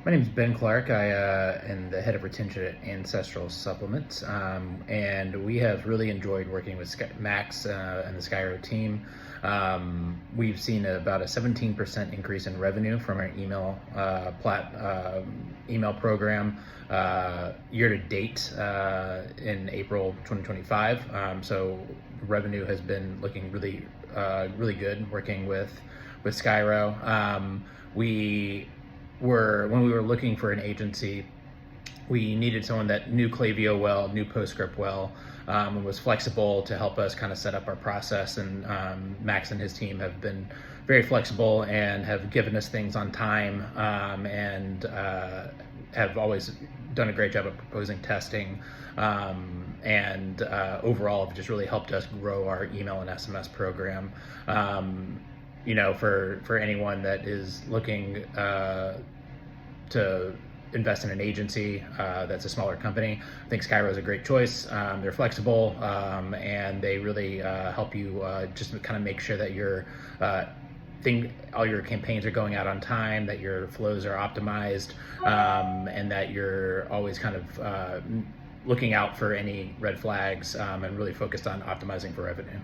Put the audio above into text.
My name is Ben Clark. I am the head of retention at Ancestral Supplements, and we have really enjoyed working with Max and the Skyro team. We've seen about a 17% increase in revenue from our email program year to date in April 2025. So revenue has been looking really good working with Skyro. When we were looking for an agency, we needed someone that knew Klaviyo well, knew PostScript well, and was flexible to help us kind of set up our process. And Max and his team have been very flexible and have given us things on time, and have always done a great job of proposing testing, and overall have just really helped us grow our email and SMS program. For anyone that is looking to invest in an agency that's a smaller company, I think Skyro is a great choice. They're flexible, and they really help you just kind of make sure that all your campaigns are going out on time, that your flows are optimized, and that you're always kind of looking out for any red flags, and really focused on optimizing for revenue.